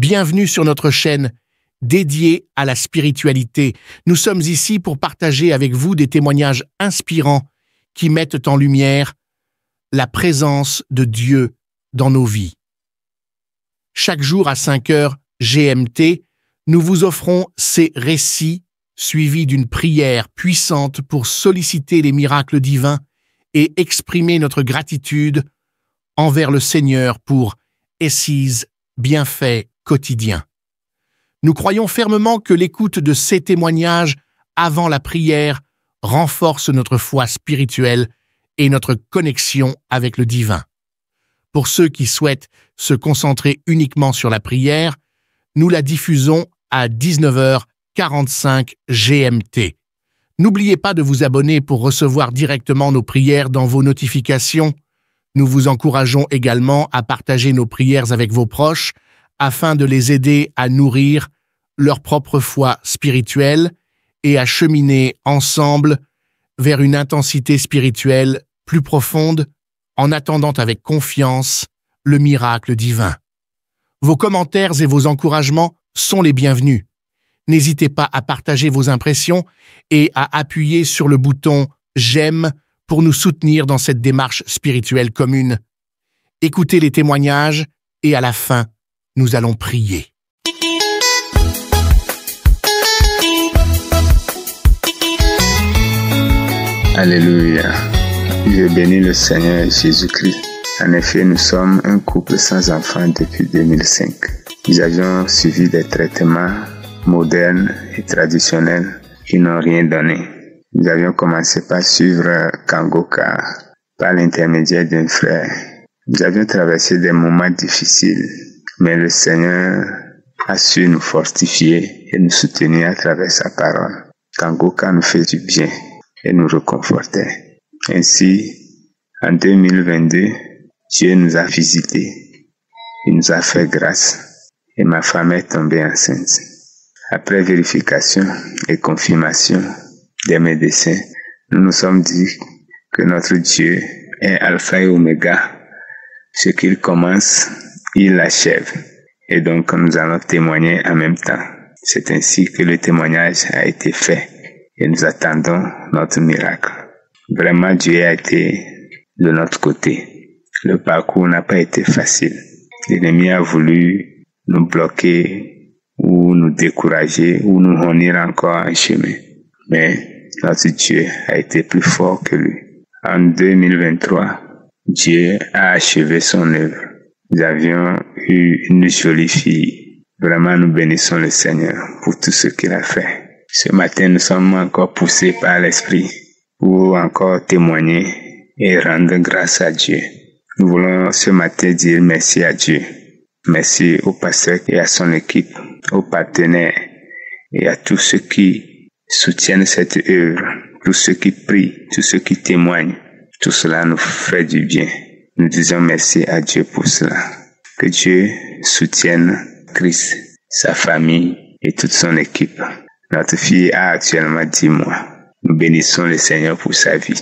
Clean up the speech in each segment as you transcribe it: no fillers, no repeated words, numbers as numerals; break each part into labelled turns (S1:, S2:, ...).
S1: Bienvenue sur notre chaîne dédiée à la spiritualité. Nous sommes ici pour partager avec vous des témoignages inspirants qui mettent en lumière la présence de Dieu dans nos vies. Chaque jour à 5 heures GMT, nous vous offrons ces récits suivis d'une prière puissante pour solliciter les miracles divins et exprimer notre gratitude envers le Seigneur pour ses bienfaits quotidiens. Nous croyons fermement que l'écoute de ces témoignages avant la prière renforce notre foi spirituelle et notre connexion avec le divin. Pour ceux qui souhaitent se concentrer uniquement sur la prière, nous la diffusons à 19h45 GMT. N'oubliez pas de vous abonner pour recevoir directement nos prières dans vos notifications. Nous vous encourageons également à partager nos prières avec vos proches afin de les aider à nourrir leur propre foi spirituelle et à cheminer ensemble vers une intensité spirituelle plus profonde en attendant avec confiance le miracle divin. Vos commentaires et vos encouragements sont les bienvenus. N'hésitez pas à partager vos impressions et à appuyer sur le bouton « J'aime » pour nous soutenir dans cette démarche spirituelle commune. Écoutez les témoignages et à la fin, nous allons prier.
S2: Alléluia. Je bénis le Seigneur Jésus-Christ. En effet, nous sommes un couple sans enfants depuis 2005. Nous avions suivi des traitements modernes et traditionnels qui n'ont rien donné. Nous avions commencé par suivre Kangoka par l'intermédiaire d'un frère. Nous avions traversé des moments difficiles, mais le Seigneur a su nous fortifier et nous soutenir à travers sa parole. Kangoka nous fait du bien et nous réconfortait. Ainsi, en 2022, Dieu nous a visités. Il nous a fait grâce et ma femme est tombée enceinte. Après vérification et confirmation des médecins, nous nous sommes dit que notre Dieu est Alpha et Oméga. Ce qu'il commence, il l'achève. Et donc nous allons témoigner en même temps. C'est ainsi que le témoignage a été fait et nous attendons notre miracle. Vraiment, Dieu a été de notre côté. Le parcours n'a pas été facile. L'ennemi a voulu nous bloquer ou nous décourager ou nous revenir encore en chemin. Mais notre Dieu a été plus fort que lui. En 2023, Dieu a achevé son œuvre. Nous avions eu une jolie fille. Vraiment, nous bénissons le Seigneur pour tout ce qu'il a fait. Ce matin, nous sommes encore poussés par l'Esprit pour encore témoigner et rendre grâce à Dieu. Nous voulons ce matin dire merci à Dieu. Merci au pasteur et à son équipe, aux partenaires et à tous ceux qui soutiennent cette œuvre, tous ceux qui prient, tous ceux qui témoignent. Tout cela nous fait du bien. Nous disons merci à Dieu pour cela. Que Dieu soutienne Christ, sa famille et toute son équipe. Notre fille a actuellement 10 mois. Nous bénissons le Seigneur pour sa vie.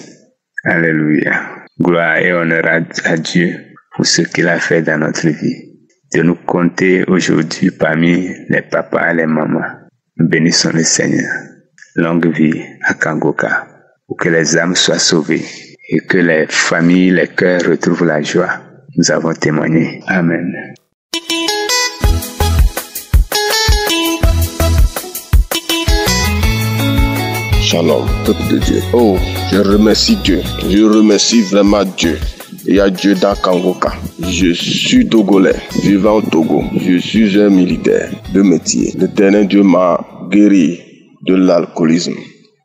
S2: Alléluia. Gloire et honneur à Dieu pour ce qu'il a fait dans notre vie. De nous compter aujourd'hui parmi les papas et les mamans. Nous bénissons le Seigneur. Longue vie à Kangoka. Pour que les âmes soient sauvées et que les familles, les cœurs retrouvent la joie. Nous avons témoigné. Amen.
S3: Shalom, peuple de Dieu. Oh, je remercie Dieu. Je remercie vraiment Dieu. Il y a Dieu dans Kangoka. Je suis Togolais, vivant au Togo. Je suis un militaire de métier. L'Éternel Dieu m'a guéri de l'alcoolisme.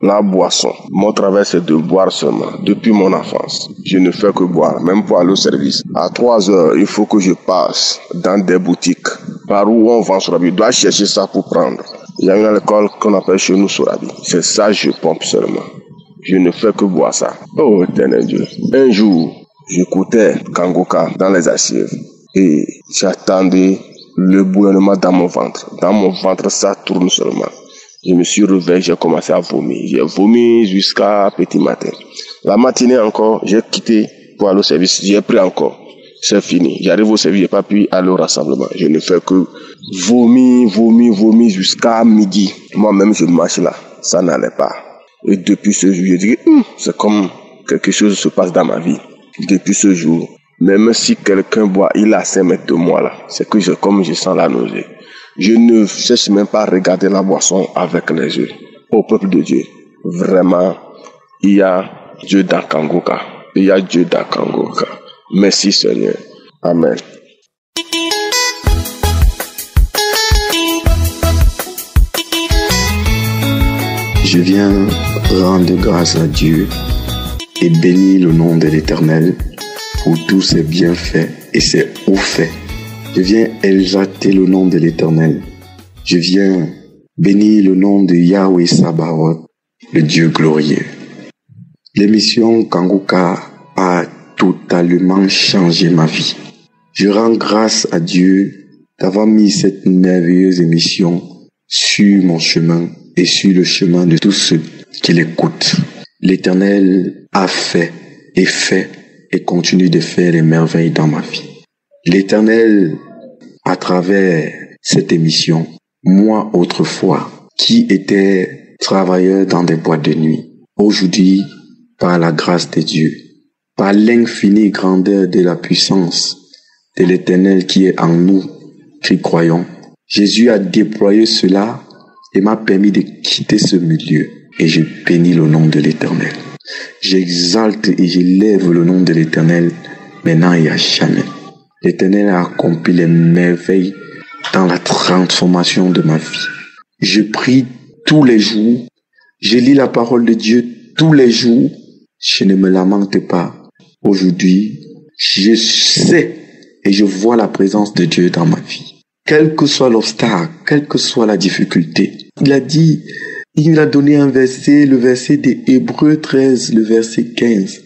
S3: La boisson. Mon travail, c'est de boire seulement. Depuis mon enfance, je ne fais que boire, même pour aller au service. À 3 heures, il faut que je passe dans des boutiques par où on vend Sorabi. Je dois chercher ça pour prendre. Il y a une alcool qu'on appelle chez nous Sorabi. C'est ça, je pompe seulement. Je ne fais que boire ça. Oh, éternel Dieu. Un jour, j'écoutais Kangoka dans les archives et j'attendais le bouillonnement dans mon ventre. Dans mon ventre, ça tourne seulement. Je me suis réveillé, j'ai commencé à vomir. J'ai vomi jusqu'à petit matin. La matinée encore, j'ai quitté pour aller au service. J'ai pris encore. c'est fini. J'arrive au service, je n'ai pas pu aller au rassemblement. Je ne fais que vomir jusqu'à midi. Moi-même, je marche là. Ça n'allait pas. Et depuis ce jour, je dis, c'est comme quelque chose se passe dans ma vie. Depuis ce jour, même si quelqu'un boit, il a 5 mètres de moi là. C'est que comme je sens la nausée. Je ne cherche même pas à regarder la boisson avec les yeux. Au peuple de Dieu, vraiment, il y a Dieu dans Kangoka. Il y a Dieu dans Kangoka. Merci Seigneur. Amen.
S2: Je viens rendre grâce à Dieu et bénir le nom de l'Éternel pour tous ses bienfaits et ses hauts faits. Je viens exalter le nom de l'Éternel. Je viens bénir le nom de Yahweh Sabaoth, le Dieu glorieux. L'émission Kangoka a totalement changé ma vie. Je rends grâce à Dieu d'avoir mis cette merveilleuse émission sur mon chemin et sur le chemin de tous ceux qui l'écoutent. L'Éternel a fait et continue de faire les merveilles dans ma vie. L'Éternel, à travers cette émission, moi autrefois, qui étais travailleur dans des boîtes de nuit, aujourd'hui, par la grâce de Dieu, par l'infinie grandeur de la puissance de l'Éternel qui est en nous, qui croyons, Jésus a déployé cela et m'a permis de quitter ce milieu. Et je bénis le nom de l'Éternel. J'exalte et j'élève le nom de l'Éternel maintenant et à jamais. L'Éternel a accompli les merveilles dans la transformation de ma vie. Je prie tous les jours. Je lis la parole de Dieu tous les jours. Je ne me lamente pas. Aujourd'hui, je sais et je vois la présence de Dieu dans ma vie. Quel que soit l'obstacle, quelle que soit la difficulté. Il a donné un verset, le verset des Hébreux 13, le verset 15.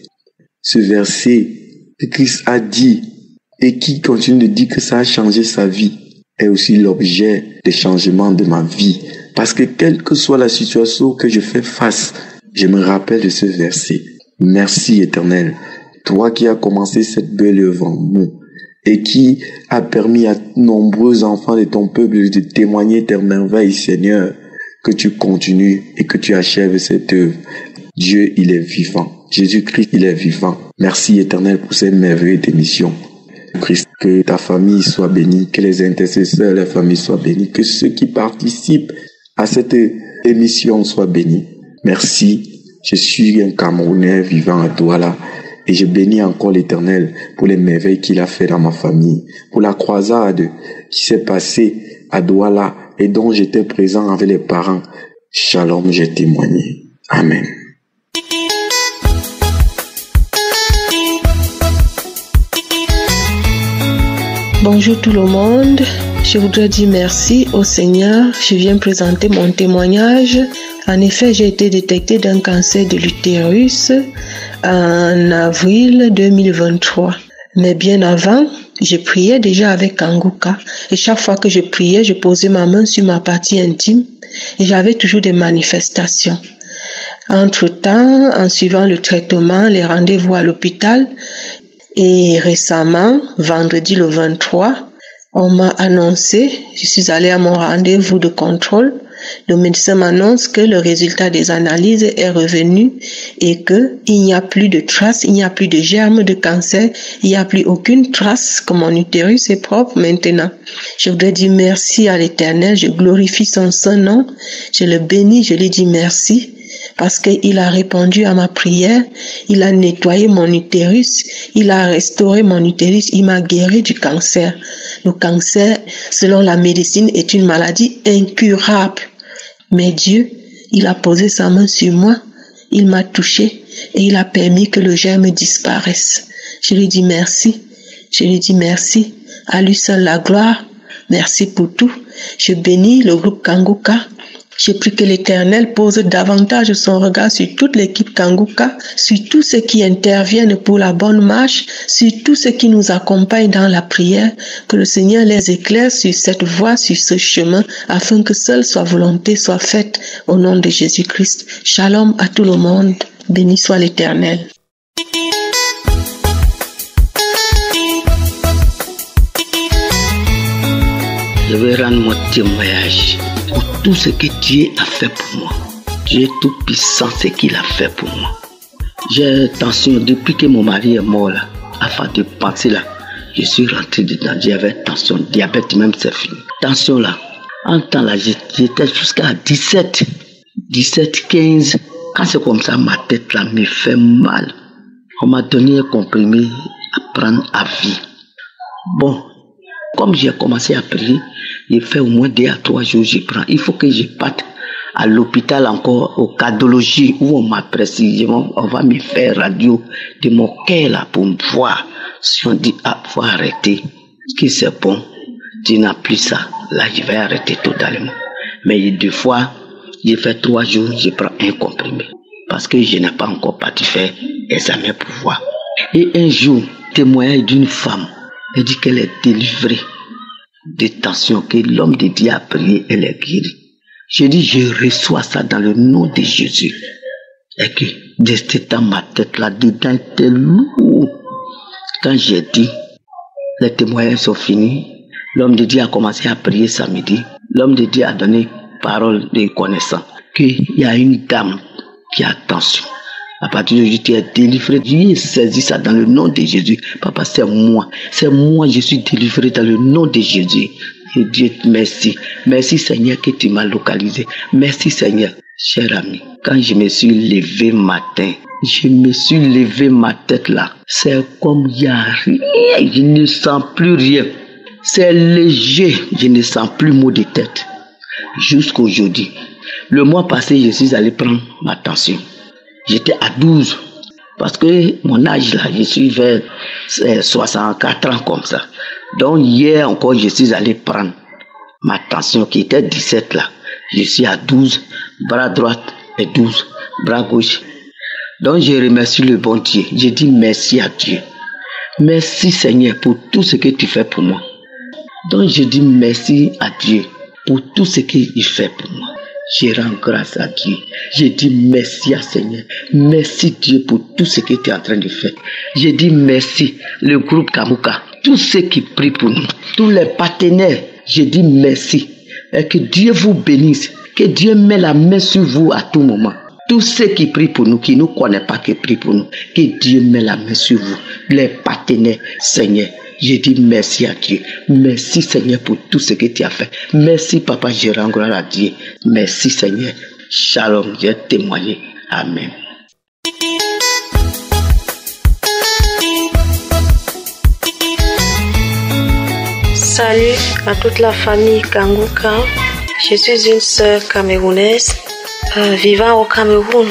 S2: Ce verset que Christ a dit et qui continue de dire que ça a changé sa vie est aussi l'objet des changements de ma vie. Parce que quelle que soit la situation que je fais face, je me rappelle de ce verset. Merci Éternel, toi qui as commencé cette belle œuvre en nous et qui a permis à nombreux enfants de ton peuple de témoigner tes merveilles, Seigneur, que tu continues et que tu achèves cette œuvre. Dieu, il est vivant. Jésus-Christ, il est vivant. Merci Éternel pour cette merveilleuse émission. Christ, que ta famille soit bénie, que les intercesseurs, la famille soient bénis, que ceux qui participent à cette émission soient bénis. Merci. Je suis un Camerounais vivant à Douala et je bénis encore l'Éternel pour les merveilles qu'il a fait dans ma famille, pour la croisade qui s'est passée à Douala et dont j'étais présent avec les parents. Shalom, j'ai témoigné. Amen.
S4: Bonjour tout le monde, je voudrais dire merci au Seigneur. Je viens présenter mon témoignage. En effet, j'ai été détectée d'un cancer de l'utérus en avril 2023. Mais bien avant, je priais déjà avec Kangoka. Et chaque fois que je priais, je posais ma main sur ma partie intime et j'avais toujours des manifestations. Entre-temps, en suivant le traitement, les rendez-vous à l'hôpital, et récemment, vendredi le 23, on m'a annoncé, je suis allée à mon rendez-vous de contrôle, le médecin m'annonce que le résultat des analyses est revenu et qu'il n'y a plus de traces, il n'y a plus de germes de cancer, il n'y a plus aucune trace, que mon utérus est propre maintenant. Je voudrais dire merci à l'Éternel, je glorifie son saint nom, je le bénis, je lui dis merci. Parce qu'il a répondu à ma prière, il a nettoyé mon utérus, il a restauré mon utérus, il m'a guéri du cancer. Le cancer, selon la médecine, est une maladie incurable. Mais Dieu, il a posé sa main sur moi, il m'a touché et il a permis que le germe disparaisse. Je lui dis merci, je lui dis merci, à lui seul la gloire, merci pour tout. Je bénis le groupe Kangoka. Je prie que l'Éternel pose davantage son regard sur toute l'équipe Kangoka, sur tous ceux qui interviennent pour la bonne marche, sur tous ceux qui nous accompagnent dans la prière, que le Seigneur les éclaire sur cette voie, sur ce chemin, afin que seule sa volonté soit faite au nom de Jésus-Christ. Shalom à tout le monde. Béni soit l'Éternel.
S5: Je vais rendre mon témoignage pour tout ce que Dieu a fait pour moi. Dieu est tout puissant, ce qu'il a fait pour moi. J'ai tension depuis que mon mari est mort là. Avant de penser là, je suis rentré dedans. J'avais tension, diabète même, c'est fini. Tension là. En temps là, j'étais jusqu'à 17, 15. Quand c'est comme ça, ma tête là me fait mal. On m'a donné un comprimé à prendre à vie. Bon, comme j'ai commencé à prier, j'ai fait au moins 2 à 3 jours, je prends. Il faut que je parte à l'hôpital encore, au cardiologie, où on m'a précisé, on va me faire radio de mon cœur là pour me voir. Si on dit, faut arrêter, que c'est bon, tu n'as plus ça, là je vais arrêter totalement. Mais 2 fois, j'ai fait 3 jours, je prends un comprimé. Parce que je n'ai pas encore parti faire examen pour voir. Et un jour, témoignage d'une femme, elle dit qu'elle est délivrée de tension, que l'homme de Dieu a prié, elle est guérie. J'ai dit, je reçois ça dans le nom de Jésus. Et que, c'était dans ma tête là-dedans, était lourd. Quand j'ai dit, les témoignages sont finis, l'homme de Dieu a commencé à prier samedi. L'homme de Dieu a donné parole de connaissance qu'il y a une dame qui a tension. À partir d'aujourd'hui, tu es délivré. J'ai saisi ça dans le nom de Jésus. Papa, c'est moi, je suis délivré dans le nom de Jésus. Et Dieu, merci. Merci Seigneur que tu m'as localisé. Merci Seigneur. Cher ami, quand je me suis levé matin, ma tête là. C'est comme il n'y a rien. Je ne sens plus rien. C'est léger. Je ne sens plus maux de tête. Jusqu'aujourd'hui. Le mois passé, je suis allé prendre ma tension. J'étais à 12. Parce que mon âge là, je suis vers 64 ans comme ça. Donc hier encore, je suis allé prendre ma tension qui était 17 là. Je suis à 12, bras droit et 12, bras gauche. Donc je remercie le bon Dieu. Je dis merci à Dieu. Merci Seigneur pour tout ce que tu fais pour moi. Donc je dis merci à Dieu pour tout ce qu'il fait pour moi. Je rends grâce à Dieu. Je dis merci à Seigneur. Merci Dieu pour tout ce que tu es en train de faire. Je dis merci le groupe Kanguka. Tous ceux qui prient pour nous. Tous les partenaires. Je dis merci. Et que Dieu vous bénisse. Que Dieu met la main sur vous à tout moment. Tous ceux qui prient pour nous, qui ne nous connaissent pas, qui prient pour nous. Que Dieu met la main sur vous. Les partenaires, Seigneur. Je dis merci à Dieu. Merci Seigneur pour tout ce que tu as fait. Merci Papa, je rends gloire à Dieu. Merci Seigneur. Shalom, j'ai témoigné. Amen.
S4: Salut à toute la famille Kanguka. Je suis une sœur camerounaise vivant au Cameroun.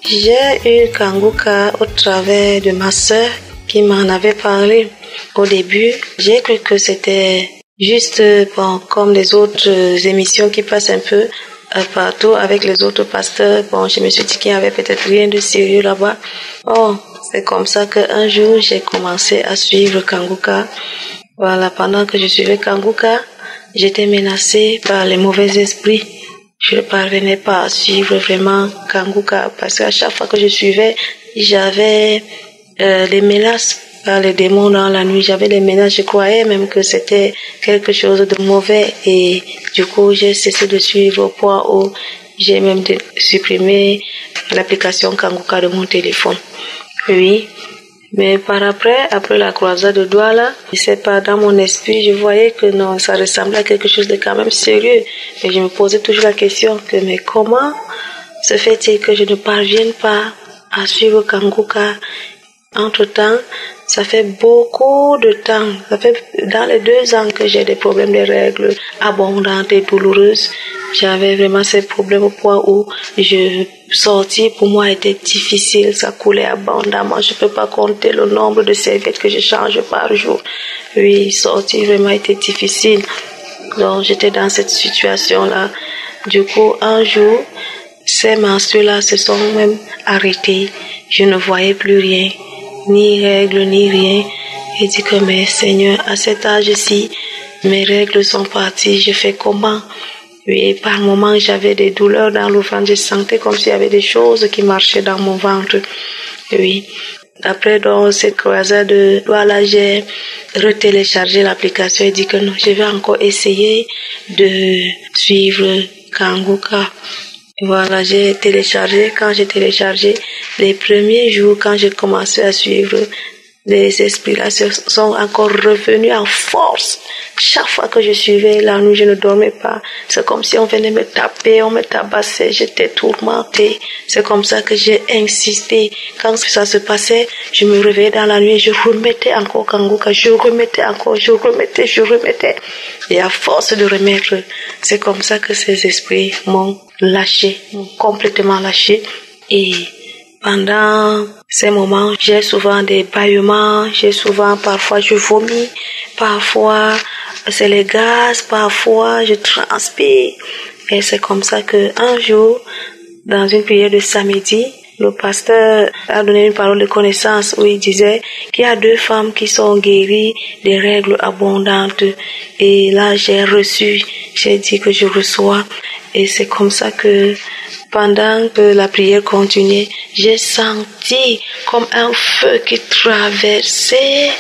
S4: J'ai eu Kanguka au travers de ma sœur qui m'en avait parlé. Au début, j'ai cru que c'était juste comme les autres émissions qui passent un peu partout avec les autres pasteurs. Je me suis dit qu'il n'y avait peut-être rien de sérieux là-bas. C'est comme ça qu'un jour, j'ai commencé à suivre Kanguka. Voilà, pendant que je suivais Kanguka, j'étais menacée par les mauvais esprits. Je ne parvenais pas à suivre vraiment Kanguka parce qu'à chaque fois que je suivais, j'avais les menaces par les démons dans la nuit. J'avais des menaces, je croyais même que c'était quelque chose de mauvais et du coup j'ai cessé de suivre au point où j'ai même supprimé l'application Kanguka de mon téléphone. Oui, mais après la croisade de Douala, je sais pas, dans mon esprit, je voyais que non, ça ressemblait à quelque chose de quand même sérieux. Mais je me posais toujours la question mais comment se fait-il que je ne parvienne pas à suivre Kanguka? Entre-temps, ça fait beaucoup de temps. Ça fait dans les 2 ans que j'ai des problèmes de règles abondantes et douloureuses. J'avais vraiment ces problèmes au point où sortir pour moi était difficile. Ça coulait abondamment. Je peux pas compter le nombre de serviettes que je change par jour. Oui, sortir vraiment était difficile. Donc j'étais dans cette situation-là. Du coup, un jour, ces menstrues-là se sont même arrêtées. Je ne voyais plus rien. Ni règles, ni rien. Et dit que, mais Seigneur, à cet âge-ci, mes règles sont parties, je fais comment? Oui, par moments, j'avais des douleurs dans le ventre, je sentais comme s'il y avait des choses qui marchaient dans mon ventre. Oui. Après dans cette croisade, voilà, j'ai retéléchargé l'application et dit que non, je vais encore essayer de suivre Kanguka. Voilà, j'ai téléchargé. Quand j'ai téléchargé, les premiers jours, quand j'ai commencé à suivre, les esprits là sont encore revenus en force. Chaque fois que je suivais la nuit, je ne dormais pas. C'est comme si on venait me taper, on me tabassait, j'étais tourmentée. C'est comme ça que j'ai insisté. Quand ça se passait, je me réveillais dans la nuit, je remettais encore Kanguka, je remettais. Et à force de remettre, c'est comme ça que ces esprits m'ont complètement lâché. Et pendant ces moments, j'ai souvent des bâillements, parfois je vomis, parfois c'est les gaz, parfois je transpire. Et c'est comme ça que un jour, dans une prière de samedi, le pasteur a donné une parole de connaissance où il disait qu'il y a 2 femmes qui sont guéries des règles abondantes. Et là, j'ai dit que je reçois. Et c'est comme ça que pendant que la prière continuait, j'ai senti comme un feu qui traversait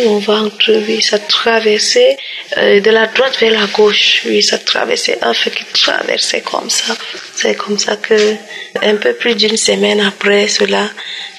S4: mon ventre, oui, ça traversait de la droite vers la gauche, oui, ça traversait un feu qui traversait comme ça. C'est comme ça que, un peu plus d'une semaine après cela,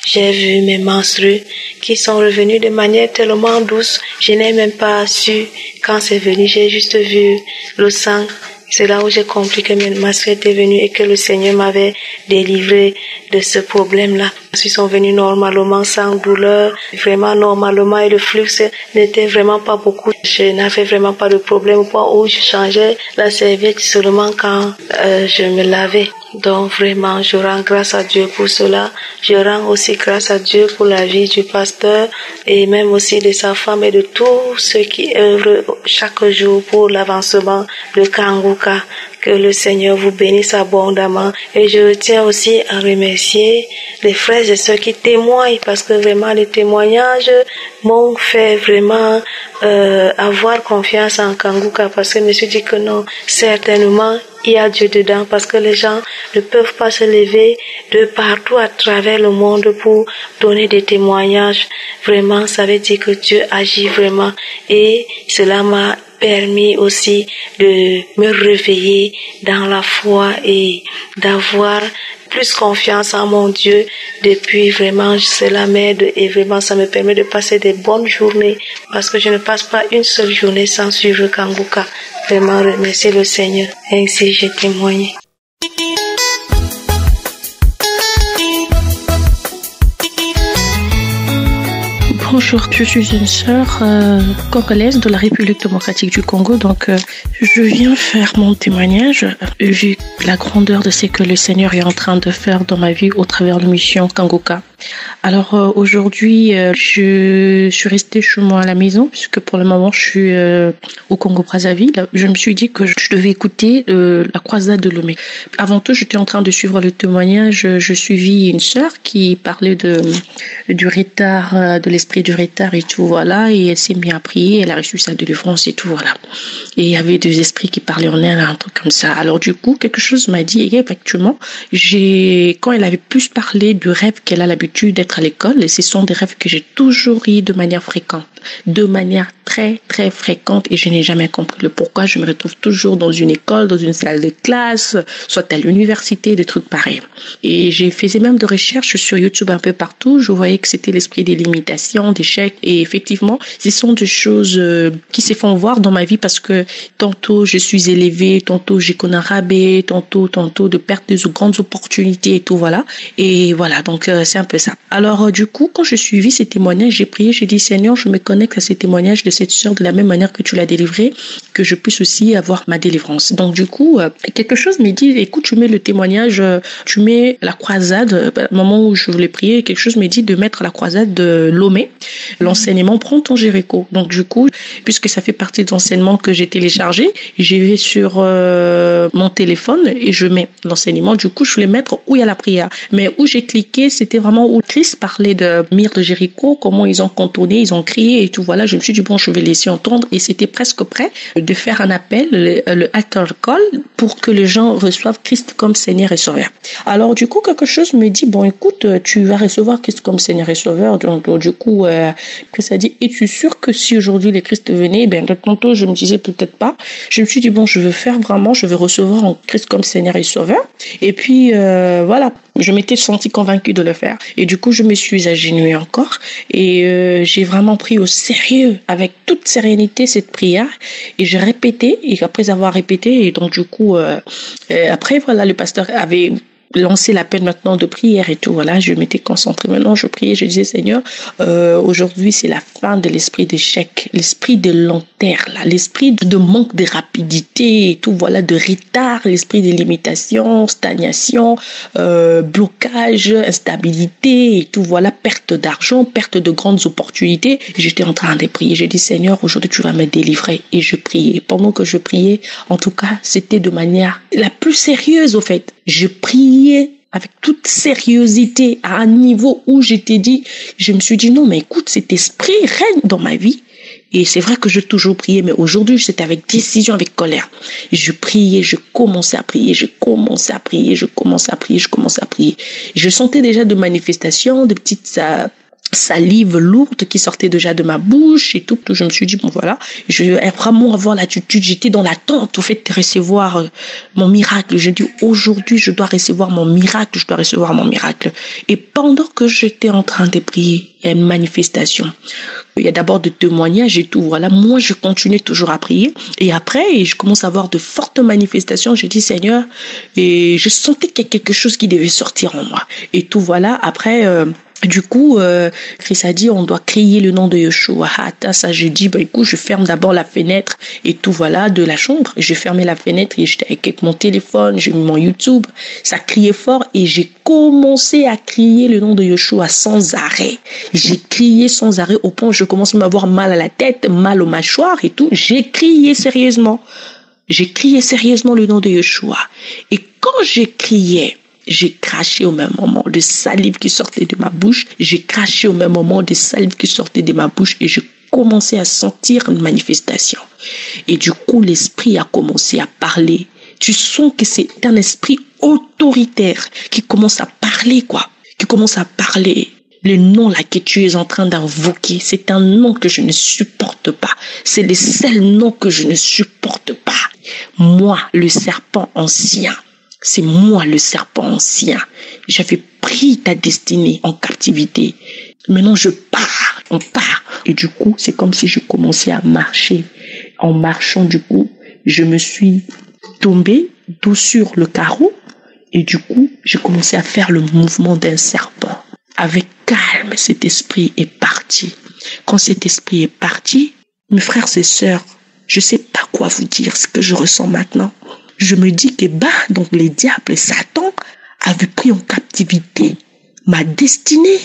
S4: j'ai vu mes menstrues qui sont revenus de manière tellement douce, je n'ai même pas su quand c'est venu, j'ai juste vu le sang. C'est là où j'ai compris que mes menstrues étaient venues et que le Seigneur m'avait délivré de ce problème-là. Ils sont venus normalement, sans douleur, vraiment normalement, et le flux n'était vraiment pas beaucoup. Je n'avais vraiment pas de problème au point où je changeais la serviette seulement quand je me lavais. Donc vraiment, je rends grâce à Dieu pour cela. Je rends aussi grâce à Dieu pour la vie du pasteur et même aussi de sa femme et de tous ceux qui œuvrent chaque jour pour l'avancement de Kanguka. Que le Seigneur vous bénisse abondamment. Et je tiens aussi à remercier les frères et ceux qui témoignent, parce que vraiment les témoignages m'ont fait vraiment avoir confiance en Kanguka, parce que je me suis dit que non, certainement il y a Dieu dedans, parce que les gens ne peuvent pas se lever de partout à travers le monde pour donner des témoignages. Vraiment, ça veut dire que Dieu agit vraiment, et cela m'a permis aussi de me réveiller dans la foi et d'avoir plus confiance en mon Dieu. Depuis, vraiment, cela m'aide et vraiment, ça me permet de passer des bonnes journées, parce que je ne passe pas une seule journée sans suivre Kanguka. Vraiment, remercier le Seigneur. Ainsi, j'ai témoigné.
S6: Bonjour, je suis une sœur congolaise de la République démocratique du Congo. Donc, je viens faire mon témoignage vu la grandeur de ce que le Seigneur est en train de faire dans ma vie au travers de la mission Kanguka. Alors, aujourd'hui, je suis restée chez moi à la maison puisque pour le moment, je suis au Congo-Brazzaville. Je me suis dit que je devais écouter la croisade de Lomé. Avant tout, j'étais en train de suivre le témoignage. Je suivis une sœur qui parlait du retard, de l'esprit du retard et tout, voilà, et elle s'est mise à prier, elle a reçu sa délivrance et tout, voilà. Et il y avait des esprits qui parlaient en elle, un truc comme ça. Alors du coup, quelque chose m'a dit, et effectivement, quand elle avait plus parlé du rêve qu'elle a l'habitude d'être à l'école, et ce sont des rêves que j'ai toujours eu de manière fréquente, très très fréquente, et je n'ai jamais compris le pourquoi. Je me retrouve toujours dans une école, dans une salle de classe, soit à l'université, des trucs pareils. Et j'ai fait même des recherches sur YouTube un peu partout, je voyais que c'était l'esprit des limitations, d'échecs, et effectivement, ce sont des choses qui se font voir dans ma vie, parce que tantôt je suis élevée, tantôt j'ai connu un rabais, tantôt de perdre de grandes opportunités et tout, voilà. Et voilà, donc c'est un peu ça. Alors du coup, quand je suivis ces témoignages, j'ai prié, j'ai dit Seigneur, je me connecte à ces témoignages de cette sœur de la même manière que tu l'as délivrée, que je puisse aussi avoir ma délivrance. Donc du coup, quelque chose me dit, écoute, tu mets le témoignage, tu mets la croisade, au moment où je voulais prier, quelque chose me dit de mettre la croisade de Lomé, l'enseignement Prends ton Jéricho. Donc du coup, puisque ça fait partie de l'enseignement que j'ai téléchargé, j'ai vais sur mon téléphone et je mets l'enseignement. Du coup, je voulais mettre où il y a la prière. Mais où j'ai cliqué, c'était vraiment où Christ parlait de Mire de Jéricho, comment ils ont contourné, ils ont crié et tout. Voilà, je me suis dit, bon, je vais laisser entendre. Et c'était presque prêt de faire un appel, le altar call, pour que les gens reçoivent Christ comme Seigneur et Sauveur. Alors, du coup, quelque chose me dit, bon, écoute, tu vas recevoir Christ comme Seigneur et Sauveur. Donc du coup, Christ a dit, es-tu sûr que si aujourd'hui les Christ venaient, ben, tantôt, je me disais peut-être pas. Je me suis dit, bon, je veux faire vraiment, je veux recevoir en Christ comme Seigneur et Sauveur. Et puis, voilà, je m'étais sentie convaincue de le faire. Et du coup, je me suis agenouillée encore et j'ai vraiment pris au sérieux, avec toute sérénité, cette prière. Et j'ai répété, et après avoir répété, et donc du coup, après, voilà, le pasteur avait lancer l'appel maintenant de prière et tout. Voilà, je m'étais concentrée. Maintenant, je priais, je disais, Seigneur, aujourd'hui, c'est la fin de l'esprit d'échec, l'esprit de lenteur, là, l'esprit de manque de rapidité et tout, voilà, de retard, l'esprit de limitation, stagnation, blocage, instabilité et tout, voilà, perte d'argent, perte de grandes opportunités. J'étais en train de prier. J'ai dit, Seigneur, aujourd'hui, tu vas me délivrer. Et je priais. Pendant que je priais, en tout cas, c'était de manière la plus sérieuse, au fait. Je priais avec toute sérieuxité à un niveau où je me suis dit non mais écoute, cet esprit règne dans ma vie. Et c'est vrai que j'ai toujours prié, mais aujourd'hui c'était avec décision, avec colère. Je priais, je commençais à prier. Je sentais déjà de manifestations, de petites salive lourde qui sortait déjà de ma bouche et tout. Je me suis dit, bon voilà, je vais vraiment avoir l'attitude, j'étais dans l'attente au fait de recevoir mon miracle. Je dis, aujourd'hui, je dois recevoir mon miracle. Et pendant que j'étais en train de prier, il y a une manifestation. Il y a d'abord des témoignages et tout, voilà. Moi, je continuais toujours à prier. Et après, je commence à avoir de fortes manifestations. Je dis, Seigneur, et je sentais qu'il y a quelque chose qui devait sortir en moi. Et tout, voilà. Après, du coup, Christ a dit, on doit crier le nom de Yeshua. Ça, j'ai dit, écoute, je ferme d'abord la fenêtre et tout, voilà, de la chambre. J'ai fermé la fenêtre et j'étais avec mon téléphone, j'ai mis mon YouTube. Ça criait fort et j'ai commencé à crier le nom de Yeshua sans arrêt. J'ai crié sans arrêt au point où je commençais à m'avoir mal à la tête, mal aux mâchoires et tout. J'ai crié sérieusement le nom de Yeshua. Et quand j'ai crié, j'ai craché au même moment de salive qui sortait de ma bouche. Et j'ai commencé à sentir une manifestation. Et du coup, l'esprit a commencé à parler. Tu sens que c'est un esprit autoritaire qui commence à parler, Le nom là que tu es en train d'invoquer, c'est un nom que je ne supporte pas. C'est le seul nom que je ne supporte pas. Moi, le serpent ancien. C'est moi le serpent ancien. J'avais pris ta destinée en captivité. Maintenant, on part. Et du coup, c'est comme si je commençais à marcher. En marchant, du coup, je me suis tombée dos sur le carreau. Et du coup, j'ai commencé à faire le mouvement d'un serpent. Avec calme, cet esprit est parti. Quand cet esprit est parti, mes frères et sœurs, je ne sais pas quoi vous dire, ce que je ressens maintenant. Je me dis que donc les diables, Satan, avait pris en captivité ma destinée.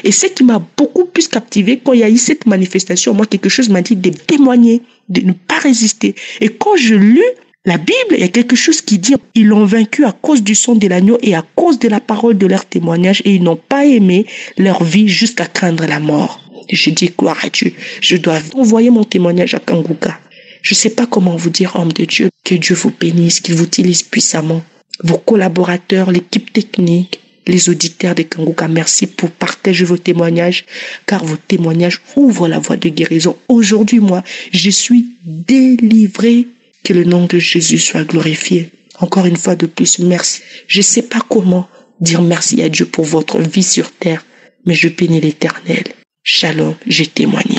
S6: Et ce qui m'a beaucoup plus captivé, quand il y a eu cette manifestation, moi, quelque chose m'a dit de témoigner, de ne pas résister. Et quand je lus la Bible, il y a quelque chose qui dit, ils l'ont vaincu à cause du sang de l'agneau et à cause de la parole de leur témoignage, et ils n'ont pas aimé leur vie jusqu'à craindre la mort. Et je dis, gloire à Dieu, je dois envoyer mon témoignage à Kanguka. Je ne sais pas comment vous dire, homme de Dieu, que Dieu vous bénisse, qu'il vous utilise puissamment. Vos collaborateurs, l'équipe technique, les auditeurs de Kanguka, merci pour partager vos témoignages, car vos témoignages ouvrent la voie de guérison. Aujourd'hui, moi, je suis délivré. Que le nom de Jésus soit glorifié. Encore une fois de plus, merci. Je ne sais pas comment dire merci à Dieu pour votre vie sur terre, mais je bénis l'Éternel. Shalom, j'ai témoigné.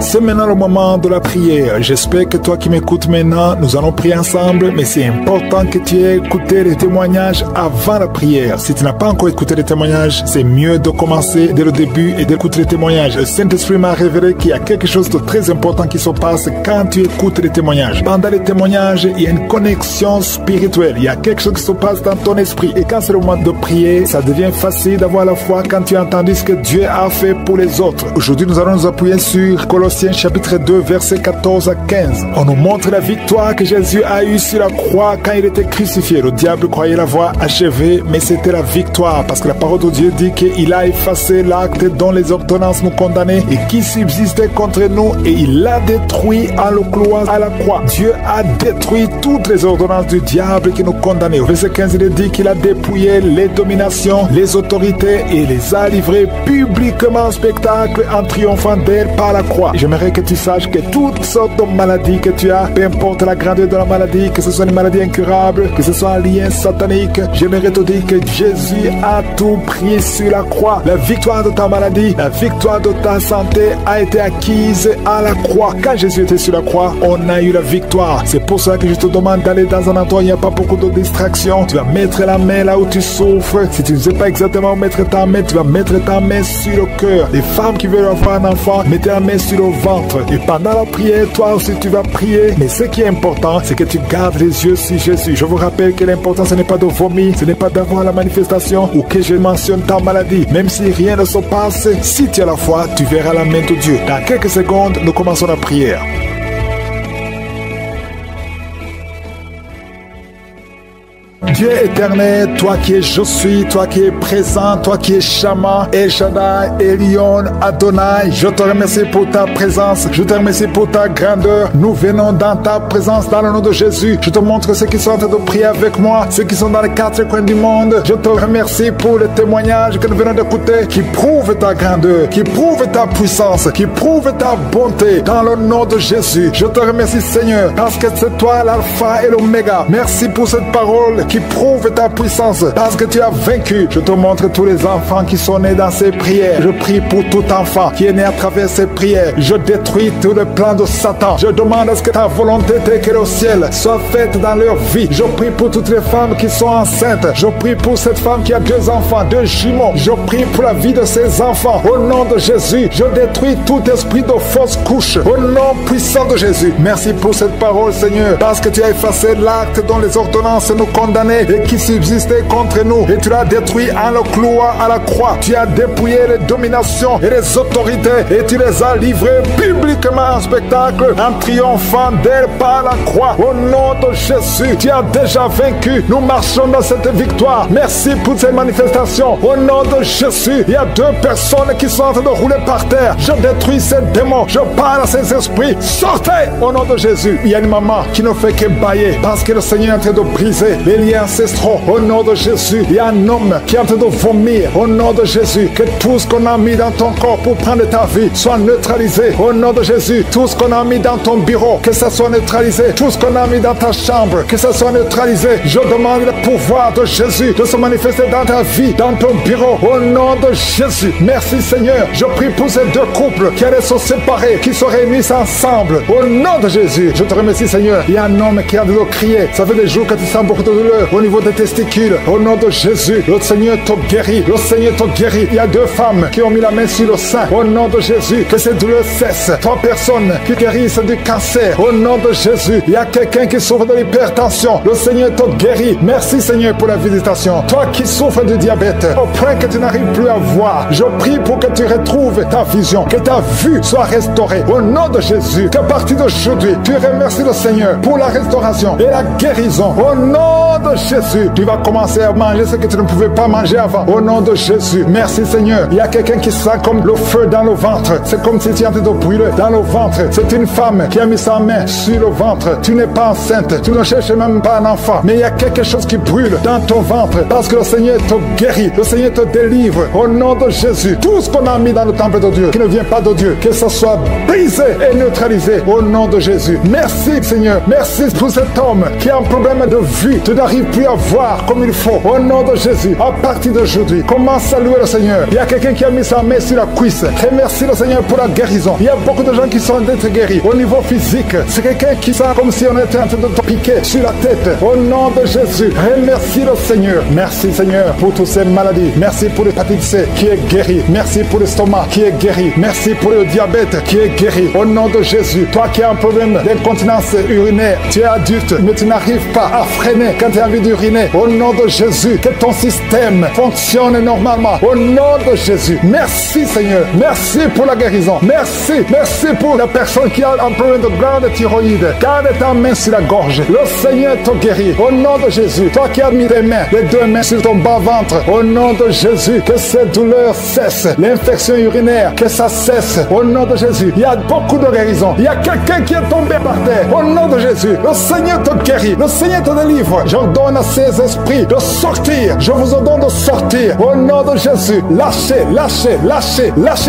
S7: Ce C'est maintenant le moment de la prière. J'espère que toi qui m'écoutes maintenant, nous allons prier ensemble, mais c'est important que tu aies écouté les témoignages avant la prière. Si tu n'as pas encore écouté les témoignages, c'est mieux de commencer dès le début et d'écouter les témoignages. Le Saint-Esprit m'a révélé qu'il y a quelque chose de très important qui se passe quand tu écoutes les témoignages. Pendant les témoignages, il y a une connexion spirituelle. Il y a quelque chose qui se passe dans ton esprit. Et quand c'est le moment de prier, ça devient facile d'avoir la foi quand tu as entendu ce que Dieu a fait pour les autres. Aujourd'hui, nous allons nous appuyer sur Colossiens chapitre 2, versets 14 à 15. On nous montre la victoire que Jésus a eue sur la croix quand il était crucifié. Le diable croyait l'avoir achevé, mais c'était la victoire parce que la parole de Dieu dit qu'il a effacé l'acte dont les ordonnances nous condamnaient et qui subsistait contre nous et il l'a détruit en le clouant à la croix. Dieu a détruit toutes les ordonnances du diable qui nous condamnaient. Au verset 15, il dit qu'il a dépouillé les dominations, les autorités et les a livrées publiquement en spectacle en triomphant d'elles par la croix. J'aimerais que tu saches que toutes sortes de maladies que tu as, peu importe la grandeur de la maladie, que ce soit une maladie incurable, que ce soit un lien satanique, j'aimerais te dire que Jésus a tout pris sur la croix. La victoire de ta maladie, la victoire de ta santé a été acquise à la croix. Quand Jésus était sur la croix, on a eu la victoire. C'est pour ça que je te demande d'aller dans un endroit où il n'y a pas beaucoup de distractions. Tu vas mettre la main là où tu souffres. Si tu ne sais pas exactement où mettre ta main, tu vas mettre ta main sur le cœur. Les femmes qui veulent avoir un enfant, mettez la main sur le ventre. Et pendant la prière, toi aussi tu vas prier. Mais ce qui est important, c'est que tu gardes les yeux sur Jésus. Je vous rappelle que l'important, ce n'est pas de vomir, ce n'est pas d'avoir la manifestation ou que je mentionne ta maladie. Même si rien ne se passe, si tu as la foi, tu verras la main de Dieu. Dans quelques secondes, nous commençons la prière. Dieu éternel, toi qui es je suis, toi qui es présent, toi qui es Shama, El Shaddai, Elion, Adonai, je te remercie pour ta présence, je te remercie pour ta grandeur. Nous venons dans ta présence dans le nom de Jésus. Je te montre ceux qui sont en train de prier avec moi, ceux qui sont dans les quatre coins du monde. Je te remercie pour le témoignage que nous venons d'écouter, qui prouve ta grandeur, qui prouve ta puissance, qui prouve ta bonté dans le nom de Jésus. Je te remercie Seigneur, parce que c'est toi l'alpha et l'oméga. Merci pour cette parole qui prouve ta puissance parce que tu as vaincu. Je te montre tous les enfants qui sont nés dans ces prières. Je prie pour tout enfant qui est né à travers ces prières. Je détruis tout le plan de Satan. Je demande à ce que ta volonté telle que le ciel soit faite dans leur vie. Je prie pour toutes les femmes qui sont enceintes. Je prie pour cette femme qui a 2 enfants, 2 jumeaux. Je prie pour la vie de ces enfants. Au nom de Jésus, je détruis tout esprit de fausse couche. Au nom puissant de Jésus. Merci pour cette parole, Seigneur, parce que tu as effacé l'acte dont les ordonnances nous condamnaient et qui subsistait contre nous, et tu l'as détruit en le clouant à la croix. Tu as dépouillé les dominations et les autorités et tu les as livrées publiquement en spectacle en triomphant d'elles par la croix. Au nom de Jésus, tu as déjà vaincu. Nous marchons dans cette victoire. Merci pour cette manifestation. Au nom de Jésus, il y a 2 personnes qui sont en train de rouler par terre. Je détruis ces démons. Je parle à ces esprits. Sortez au nom de Jésus. Il y a une maman qui ne fait que bailler parce que le Seigneur est en train de briser les liens ancestraux. Au nom de Jésus, il y a un homme qui est en train de vomir. Au nom de Jésus, que tout ce qu'on a mis dans ton corps pour prendre ta vie soit neutralisé. Au nom de Jésus, tout ce qu'on a mis dans ton bureau, que ça soit neutralisé. Tout ce qu'on a mis dans ta chambre, que ça soit neutralisé. Je demande le pouvoir de Jésus de se manifester dans ta vie, dans ton bureau. Au nom de Jésus, merci Seigneur. Je prie pour ces 2 couples qui allaient se séparer, qui se réunissent ensemble. Au nom de Jésus, je te remercie Seigneur. Il y a un homme qui a de crier. Ça fait des jours que tu sens beaucoup de douleur au niveau des testicules. Au nom de Jésus, le Seigneur te guérit. Le Seigneur te guérit. Il y a 2 femmes qui ont mis la main sur le sein. Au nom de Jésus, que ces douleurs cessent. 3 personnes qui guérissent du cancer. Au nom de Jésus, il y a quelqu'un qui souffre de l'hypertension. Le Seigneur te guérit. Merci Seigneur pour la visitation. Toi qui souffres de diabète, au point que tu n'arrives plus à voir, je prie pour que tu retrouves ta vision, que ta vue soit restaurée. Au nom de Jésus, qu'à partir d'aujourd'hui, tu remercies le Seigneur pour la restauration et la guérison. Au nom de Jésus, tu vas commencer à manger ce que tu ne pouvais pas manger avant. Au nom de Jésus, merci Seigneur. Il y a quelqu'un qui sent comme le feu dans le ventre. C'est comme si tu étais en train de brûler dans le ventre. C'est une femme qui a mis sa main sur le ventre. Tu n'es pas enceinte, tu ne cherches même pas un enfant, mais il y a quelque chose qui brûle dans ton ventre parce que le Seigneur te guérit, le Seigneur te délivre. Au nom de Jésus, tout ce qu'on a mis dans le temple de Dieu qui ne vient pas de Dieu, que ce soit brisé et neutralisé au nom de Jésus. Merci Seigneur, merci pour cet homme qui a un problème de vue. Tu dois n'arrives plus à voir comme il faut. Au nom de Jésus, à partir d'aujourd'hui, commence à louer le Seigneur. Il y a quelqu'un qui a mis sa main sur la cuisse. Remercie le Seigneur pour la guérison. Il y a beaucoup de gens qui sont d'être guéris. Au niveau physique, c'est quelqu'un qui sent comme si on était en train de te piquer sur la tête. Au nom de Jésus, remercie le Seigneur. Merci Seigneur pour toutes ces maladies. Merci pour l'hépatite C qui est guéri. Merci pour l'estomac qui est guéri. Merci pour le diabète qui est guéri. Au nom de Jésus, toi qui as un problème d'incontinence urinaire, tu es adulte, mais tu n'arrives pas à freiner quand tu as envie d'uriner. Au nom de Jésus, que ton système fonctionne normalement. Au nom de Jésus, merci Seigneur. Merci pour la guérison. Merci pour la personne qui a un problème de grande thyroïde. Garde ta main sur la gorge. Le Seigneur te guérit. Au nom de Jésus, toi qui as mis les mains, les deux mains sur ton bas-ventre, au nom de Jésus, que ces douleurs cessent. L'infection urinaire, que ça cesse. Au nom de Jésus, il y a beaucoup de guérison. Il y a quelqu'un qui est tombé par terre. Au nom de Jésus, le Seigneur te guérit. Le Seigneur te délivre. J'ordonne à ces esprits de sortir. Je vous ordonne de sortir. Au nom de Jésus, lâchez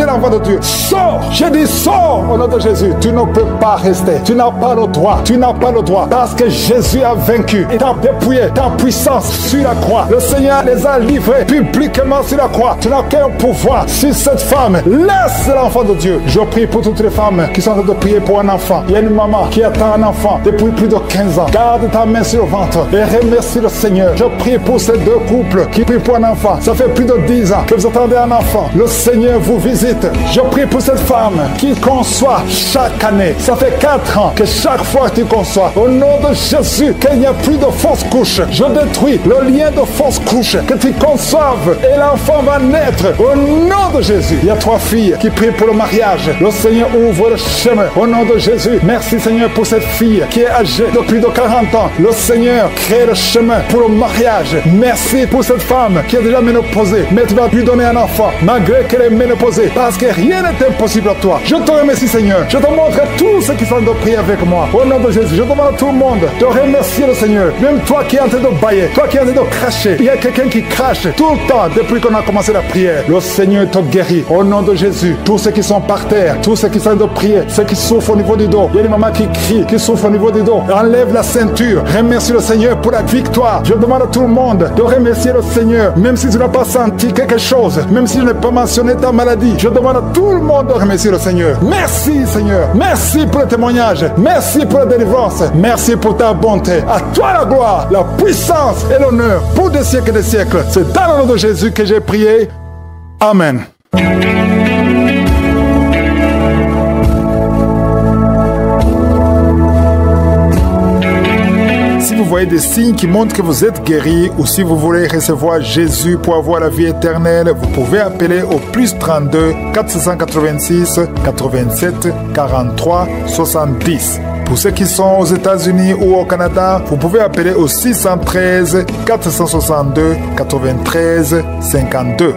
S7: l'enfant de Dieu. Sors. J'ai dit sors. Au nom de Jésus, tu ne peux pas rester. Tu n'as pas le droit. Tu n'as pas le droit. Parce que Jésus a vaincu. Il t'a dépouillé ta puissance sur la croix. Le Seigneur les a livrés publiquement sur la croix. Tu n'as qu'un pouvoir sur cette femme. Laisse l'enfant de Dieu. Je prie pour toutes les femmes qui sont en train de prier pour un enfant. Il y a une maman qui attend un enfant depuis plus de 15 ans. Garde ta main sur le ventre et remercie le Seigneur. Je prie pour ces deux couples qui prient pour un enfant. Ça fait plus de 10 ans que vous attendez un enfant. Le Seigneur vous visite. Je prie pour cette femme qui conçoit chaque année. Ça fait 4 ans que chaque fois tu conçois. Au nom de Jésus, qu'il n'y a plus de fausses couches. Je détruis le lien de fausses couches. Que tu conçoives et l'enfant va naître. Au nom de Jésus. Il y a 3 filles qui prient pour le mariage. Le Seigneur ouvre le chemin. Au nom de Jésus. Merci Seigneur pour cette fille qui est âgée de plus de 40 ans. Le Seigneur crée le chemin pour le mariage. Merci pour cette femme qui est déjà ménopausée. Mais tu vas lui donner un enfant malgré qu'elle est ménopausée. Parce que rien n'est impossible à toi. Je te remercie Seigneur. Je te montre à tous ceux qui sont de prier avec moi. Au nom de Jésus. Je demande à tout le monde de remercier le Seigneur. Même toi qui es en train de bailler. Toi qui es en train de cracher. Il y a quelqu'un qui crache tout le temps depuis qu'on a commencé la prière. Le Seigneur te guérit. Au nom de Jésus. Tous ceux qui sont par terre. Tous ceux qui sont en train de prier. Ceux qui souffrent au niveau du dos. Il y a des mamans qui crient. Qui souffrent au niveau du dos. Enlève la ceinture. Remercie le Seigneur pour la victoire. Je demande à tout le monde de remercier le Seigneur. Même si tu n'as pas senti quelque chose. Même si je n'ai pas mentionné ta maladie. Je demande à tout le monde de remercier le Seigneur. Merci Seigneur. Merci pour le témoignage. Merci pour la délivrance. Merci pour ta bonté. À toi la gloire, la puissance et l'honneur pour des siècles et des siècles. C'est dans le nom de Jésus que j'ai prié. Amen. Si vous voyez des signes qui montrent que vous êtes guéri ou si vous voulez recevoir Jésus pour avoir la vie éternelle, vous pouvez appeler au plus 32 486 87 43 70. Pour ceux qui sont aux États-Unis ou au Canada, vous pouvez appeler au 613 462 93 52.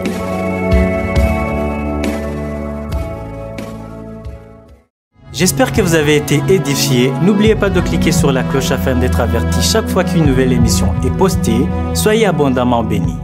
S8: J'espère que vous avez été édifiés. N'oubliez pas de cliquer sur la cloche afin d'être averti chaque fois qu'une nouvelle émission est postée. Soyez abondamment bénis.